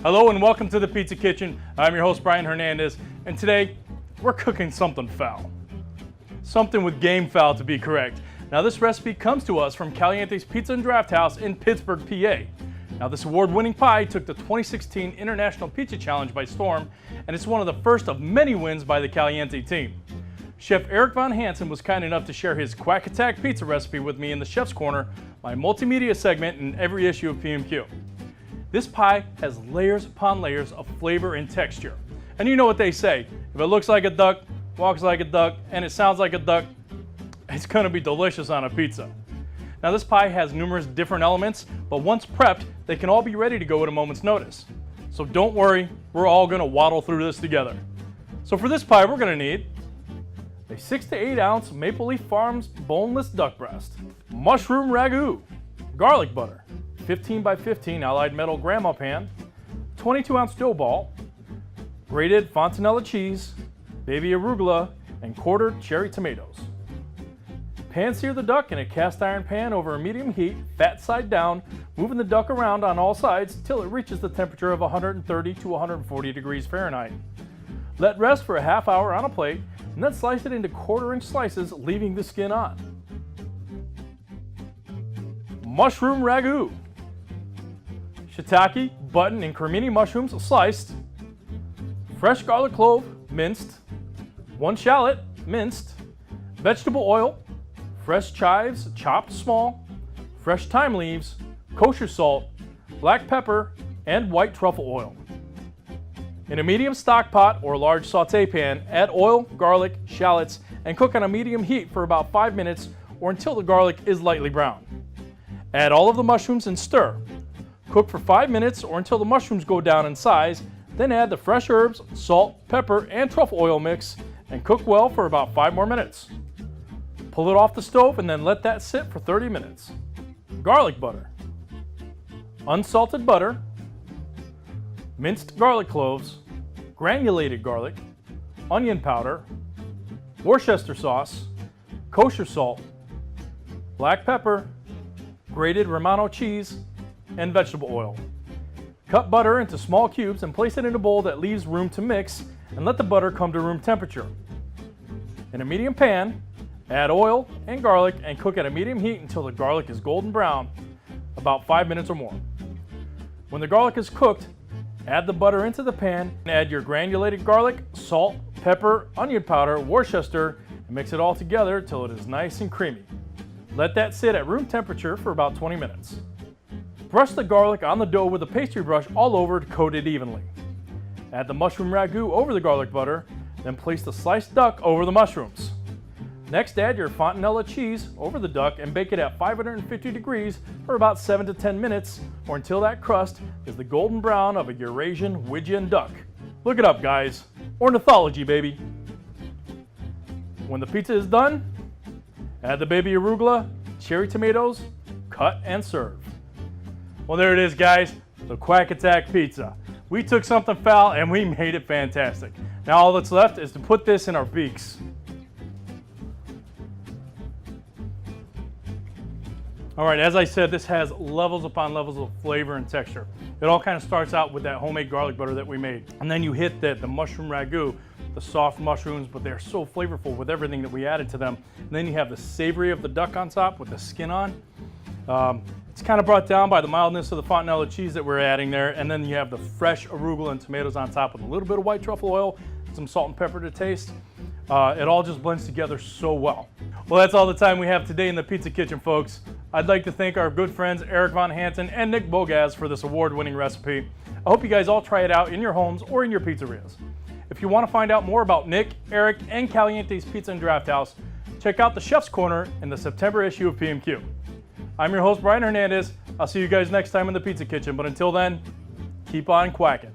Hello and welcome to the Pizza Kitchen. I'm your host Brian Hernandez, and today we're cooking something foul. Something with game foul to be correct. Now this recipe comes to us from Caliente's Pizza and Draft House in Pittsburgh, PA. Now this award-winning pie took the 2016 International Pizza Challenge by storm, and it's one of the first of many wins by the Caliente team. Chef Eric Von Hansen was kind enough to share his Quack Attack pizza recipe with me in the Chef's Corner, my multimedia segment in every issue of PMQ. This pie has layers upon layers of flavor and texture. And you know what they say, if it looks like a duck, walks like a duck, and it sounds like a duck, it's gonna be delicious on a pizza. Now this pie has numerous different elements, but once prepped, they can all be ready to go at a moment's notice. So don't worry, we're all gonna waddle through this together. So for this pie, we're gonna need a 6 to 8 ounce Maple Leaf Farms boneless duck breast, mushroom ragu, garlic butter, 15 by 15 Allied metal grandma pan, 22 ounce dough ball, grated fontanella cheese, baby arugula, and quartered cherry tomatoes. Pan sear the duck in a cast iron pan over a medium heat, fat side down, moving the duck around on all sides till it reaches the temperature of 130 to 140 degrees Fahrenheit. Let rest for a half hour on a plate, and then slice it into 1/4 inch slices, leaving the skin on. Mushroom ragu. Shiitake, button, and cremini mushrooms sliced, fresh garlic clove minced, 1 shallot minced, vegetable oil, fresh chives chopped small, fresh thyme leaves, kosher salt, black pepper, and white truffle oil. In a medium stock pot or large saute pan, add oil, garlic, shallots, and cook on a medium heat for about 5 minutes or until the garlic is lightly brown. Add all of the mushrooms and stir. Cook for 5 minutes or until the mushrooms go down in size, then add the fresh herbs, salt, pepper, and truffle oil mix and cook well for about 5 more minutes. Pull it off the stove and then let that sit for 30 minutes. Garlic butter. Unsalted butter, minced garlic cloves, granulated garlic, onion powder, Worcester sauce, kosher salt, black pepper, grated Romano cheese, and vegetable oil. Cut butter into small cubes and place it in a bowl that leaves room to mix, and let the butter come to room temperature. In a medium pan, add oil and garlic and cook at a medium heat until the garlic is golden brown, about 5 minutes or more. When the garlic is cooked, add the butter into the pan and add your granulated garlic, salt, pepper, onion powder, Worcester, and mix it all together till it is nice and creamy. Let that sit at room temperature for about 20 minutes. Brush the garlic on the dough with a pastry brush all over to coat it evenly. Add the mushroom ragu over the garlic butter, then place the sliced duck over the mushrooms. Next, add your fontanella cheese over the duck and bake it at 550 degrees for about 7 to 10 minutes or until that crust is the golden brown of a Eurasian Wygian duck. Look it up, guys. Ornithology, baby. When the pizza is done, add the baby arugula, cherry tomatoes, cut and serve. Well, there it is, guys, the Quack Attack pizza. We took something foul and we made it fantastic. Now all that's left is to put this in our beaks. All right, as I said, this has levels upon levels of flavor and texture. It all kind of starts out with that homemade garlic butter that we made. And then you hit the mushroom ragu, the soft mushrooms, but they're so flavorful with everything that we added to them. And then you have the savory of the duck on top with the skin on. It's kind of brought down by the mildness of the fontanella cheese that we're adding there, and then you have the fresh arugula and tomatoes on top with a little bit of white truffle oil, some salt and pepper to taste. It all just blends together so well. Well, that's all the time we have today in the Pizza Kitchen, folks. I'd like to thank our good friends Eric Von Hansen and Nick Bogaz for this award-winning recipe. I hope you guys all try it out in your homes or in your pizzerias. If you want to find out more about Nick, Eric, and Caliente's Pizza and Draft House, check out the Chef's Corner in the September issue of PMQ. I'm your host, Brian Hernandez. I'll see you guys next time in the Pizza Kitchen, but until then, keep on quacking.